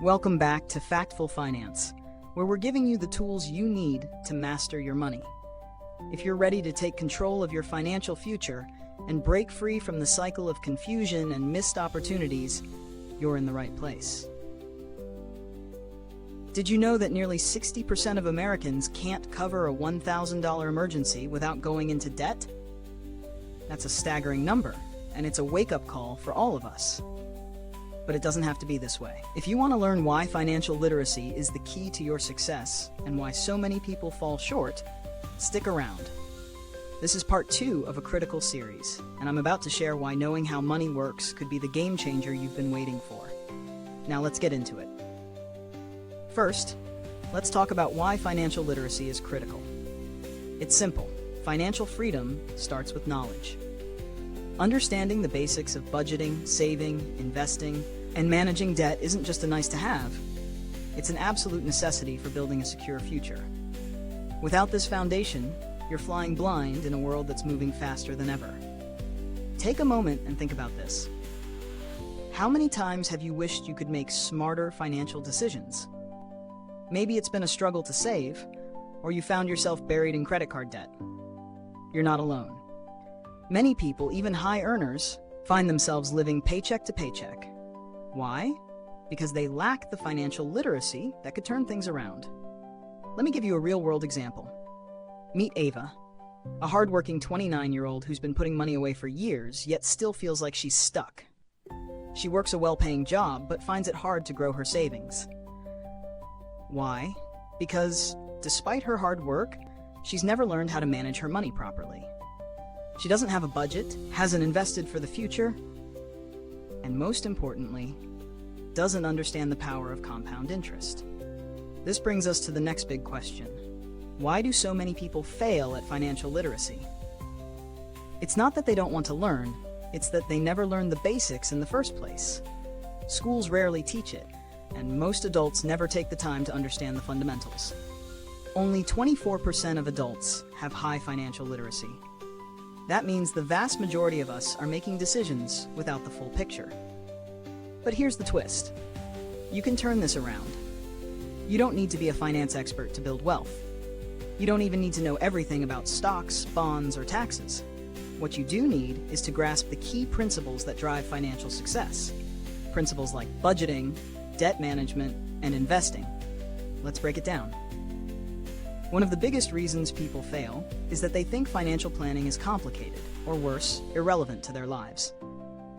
Welcome back to Factful Finance, where we're giving you the tools you need to master your money. If you're ready to take control of your financial future and break free from the cycle of confusion and missed opportunities, you're in the right place. Did you know that nearly 60% of Americans can't cover a $1,000 emergency without going into debt? That's a staggering number, and it's a wake-up call for all of us. But it doesn't have to be this way. If you want to learn why financial literacy is the key to your success and why so many people fall short, stick around. This is part 2 of a critical series, and I'm about to share why knowing how money works could be the game changer you've been waiting for. Now let's get into it. First, let's talk about why financial literacy is critical. It's simple. Financial freedom starts with knowledge. Understanding the basics of budgeting, saving, investing, and managing debt isn't just a nice to have. It's an absolute necessity for building a secure future. Without this foundation, you're flying blind in a world that's moving faster than ever. Take a moment and think about this. How many times have you wished you could make smarter financial decisions? Maybe it's been a struggle to save, or you found yourself buried in credit card debt. You're not alone. Many people, even high earners, find themselves living paycheck to paycheck. Why? Because they lack the financial literacy that could turn things around. Let me give you a real-world example. Meet Ava, a hardworking 29-year-old who's been putting money away for years, yet still feels like she's stuck. She works a well-paying job, but finds it hard to grow her savings. Why? Because, despite her hard work, she's never learned how to manage her money properly. She doesn't have a budget, hasn't invested for the future, and most importantly, doesn't understand the power of compound interest. This brings us to the next big question. Why do so many people fail at financial literacy? It's not that they don't want to learn, it's that they never learn the basics in the first place. Schools rarely teach it, and most adults never take the time to understand the fundamentals. Only 24% of adults have high financial literacy. That means the vast majority of us are making decisions without the full picture. But here's the twist. You can turn this around. You don't need to be a finance expert to build wealth. You don't even need to know everything about stocks, bonds, or taxes. What you do need is to grasp the key principles that drive financial success. Principles like budgeting, debt management, and investing. Let's break it down. One of the biggest reasons people fail is that they think financial planning is complicated, or worse, irrelevant to their lives.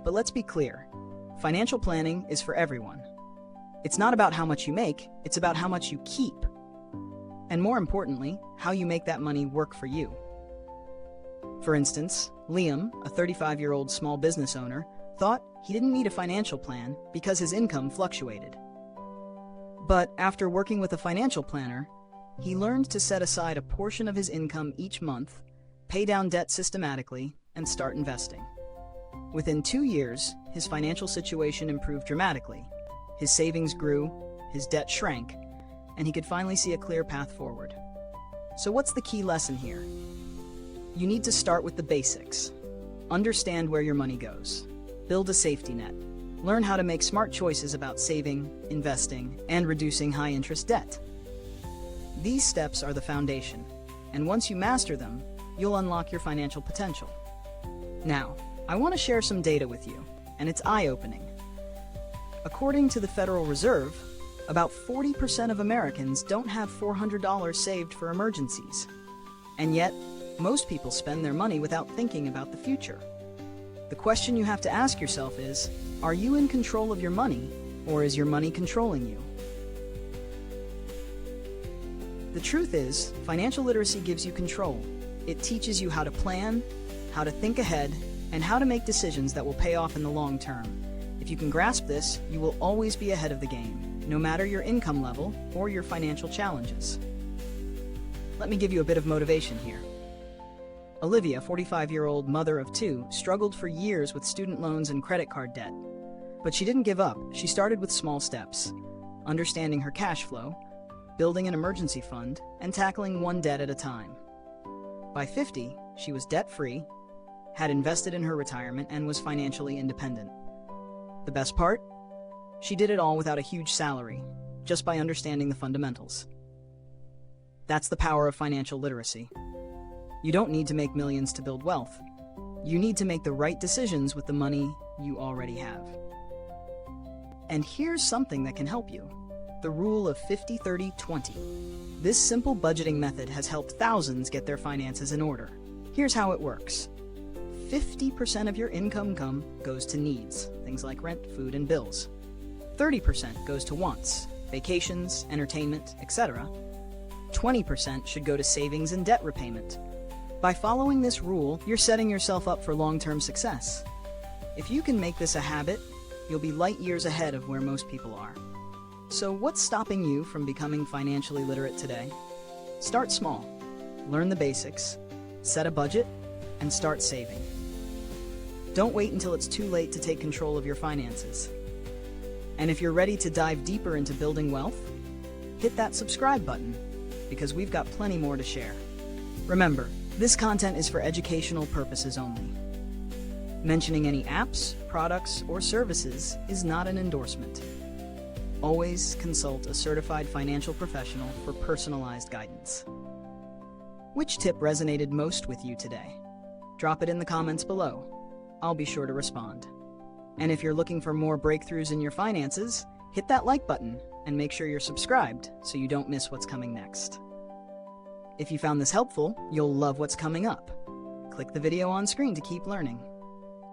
But let's be clear, financial planning is for everyone. It's not about how much you make, it's about how much you keep. And more importantly, how you make that money work for you. For instance, Liam, a 35-year-old small business owner, thought he didn't need a financial plan because his income fluctuated. But after working with a financial planner, he learned to set aside a portion of his income each month, pay down debt systematically, and start investing. Within 2 years, his financial situation improved dramatically. His savings grew, his debt shrank, and he could finally see a clear path forward. So what's the key lesson here? You need to start with the basics. Understand where your money goes. Build a safety net. Learn how to make smart choices about saving, investing, and reducing high-interest debt. These steps are the foundation, and once you master them, you'll unlock your financial potential. Now, I want to share some data with you, and it's eye-opening. According to the Federal Reserve, about 40% of Americans don't have $400 saved for emergencies. And yet, most people spend their money without thinking about the future. The question you have to ask yourself is, are you in control of your money, or is your money controlling you? The truth is, financial literacy gives you control. It teaches you how to plan, how to think ahead, and how to make decisions that will pay off in the long term. If you can grasp this, you will always be ahead of the game, no matter your income level or your financial challenges. Let me give you a bit of motivation here. Olivia, 45-year-old mother of 2, struggled for years with student loans and credit card debt. But she didn't give up. She started with small steps, understanding her cash flow, building an emergency fund, and tackling one debt at a time. By 50, she was debt-free, had invested in her retirement, and was financially independent. The best part? She did it all without a huge salary, just by understanding the fundamentals. That's the power of financial literacy. You don't need to make millions to build wealth. You need to make the right decisions with the money you already have. And here's something that can help you. The rule of 50-30-20. This simple budgeting method has helped thousands get their finances in order. Here's how it works. 50% of your income goes to needs, things like rent, food, and bills. 30% goes to wants, vacations, entertainment, etc. 20% should go to savings and debt repayment. By following this rule, you're setting yourself up for long-term success. If you can make this a habit, you'll be light years ahead of where most people are. So what's stopping you from becoming financially literate today? Start small. Learn the basics, set a budget, and start saving. Don't wait until it's too late to take control of your finances. And if you're ready to dive deeper into building wealth, hit that subscribe button, because we've got plenty more to share. Remember, this content is for educational purposes only. Mentioning any apps, products, or services is not an endorsement. Always consult a certified financial professional for personalized guidance. Which tip resonated most with you today? Drop it in the comments below. I'll be sure to respond. And if you're looking for more breakthroughs in your finances, hit that like button and make sure you're subscribed so you don't miss what's coming next. If you found this helpful, you'll love what's coming up. Click the video on screen to keep learning.